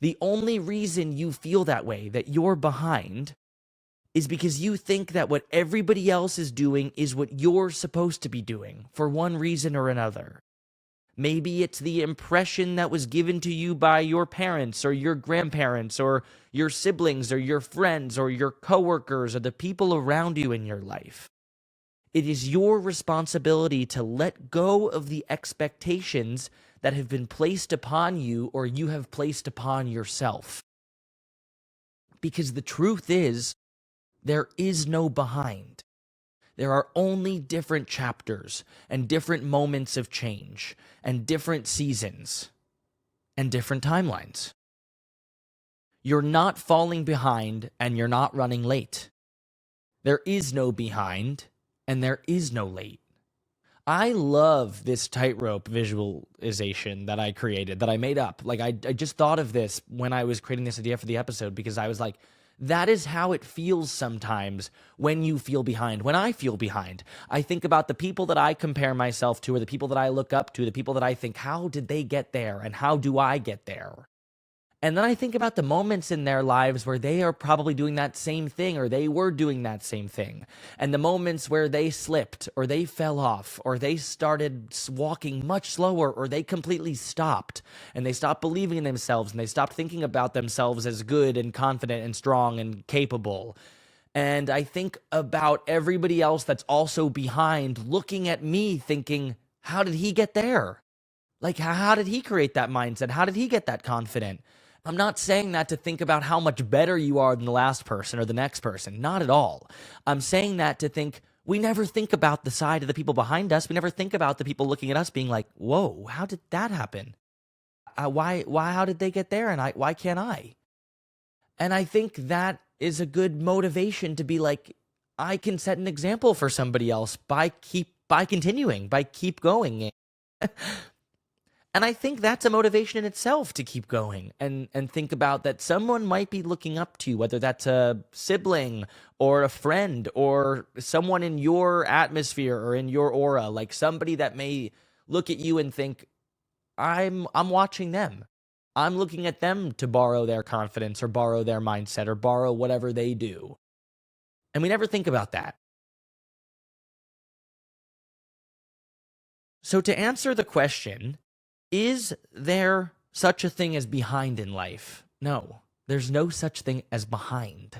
The only reason you feel that way, that you're behind, is because you think that what everybody else is doing is what you're supposed to be doing for one reason or another. Maybe it's the impression that was given to you by your parents or your grandparents or your siblings or your friends or your coworkers or the people around you in your life. It is your responsibility to let go of the expectations that have been placed upon you or you have placed upon yourself. Because the truth is, there is no behind. There are only different chapters and different moments of change and different seasons and different timelines. You're not falling behind and you're not running late. There is no behind and there is no late. I love this tightrope visualization that I created, that I made up. Like I just thought of this when I was creating this idea for the episode because I was like, that is how it feels sometimes when you feel behind. When I feel behind, I think about the people that I compare myself to or the people that I look up to, the people that I think, how did they get there and how do I get there? And then I think about the moments in their lives where they are probably doing that same thing or they were doing that same thing. And the moments where they slipped or they fell off or they started walking much slower or they completely stopped and they stopped believing in themselves and they stopped thinking about themselves as good and confident and strong and capable. And I think about everybody else that's also behind looking at me thinking, how did he get there? Like, how did he create that mindset? How did he get that confident? I'm not saying that to think about how much better you are than the last person or the next person. Not at all. I'm saying that to think, we never think about the side of the people behind us. We never think about the people looking at us being like, whoa, how did that happen? How did they get there? And why can't I? And I think that is a good motivation to be like, I can set an example for somebody else by keep going. And I think that's a motivation in itself to keep going and think about that someone might be looking up to you, whether that's a sibling or a friend or someone in your atmosphere or in your aura, like somebody that may look at you and think, I'm watching them. I'm looking at them to borrow their confidence or borrow their mindset or borrow whatever they do. And we never think about that. So to answer the question, is there such a thing as behind in life? No, there's no such thing as behind.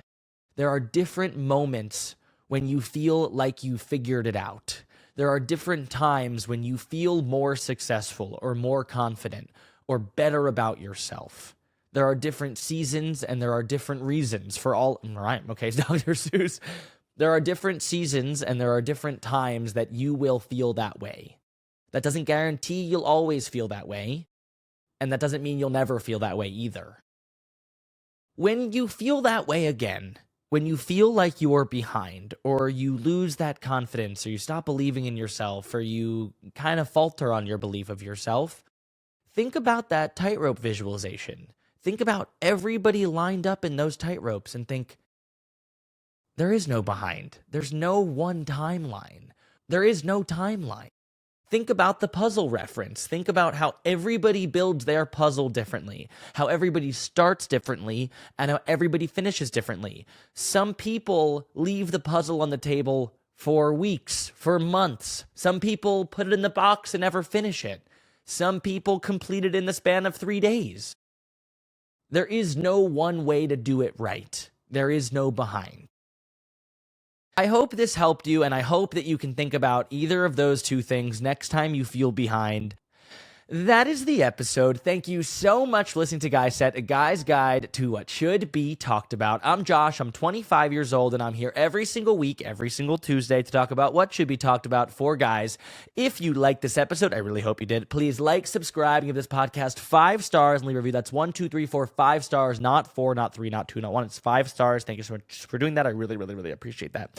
There are different moments when you feel like you figured it out. There are different times when you feel more successful or more confident or better about yourself. There are different seasons and there are different reasons for all. Right, okay, Dr. Seuss. There are different seasons and there are different times that you will feel that way. That doesn't guarantee you'll always feel that way, and that doesn't mean you'll never feel that way either. When you feel that way again, when you feel like you're behind, or you lose that confidence, or you stop believing in yourself, or you kind of falter on your belief of yourself, think about that tightrope visualization. Think about everybody lined up in those tightropes and think, there is no behind. There's no one timeline. There is no timeline. Think about the puzzle reference. Think about how everybody builds their puzzle differently, how everybody starts differently, and how everybody finishes differently. Some people leave the puzzle on the table for weeks, for months. Some people put it in the box and never finish it. Some people complete it in the span of 3 days. There is no one way to do it right. There is no behind. I hope this helped you, and I hope that you can think about either of those two things next time you feel behind. That is the episode. Thank you so much for listening to Guy Set, a guy's guide to what should be talked about. I'm Josh. I'm 25 years old, and I'm here every single week, every single Tuesday to talk about what should be talked about for guys. If you liked this episode, I really hope you did, please like, subscribe, and give this podcast 5 stars and leave a review. That's 1, 2, 3, 4, 5 stars, not 4, not 3, not 2, not 1. It's 5 stars. Thank you so much for doing that. I really, really, really appreciate that.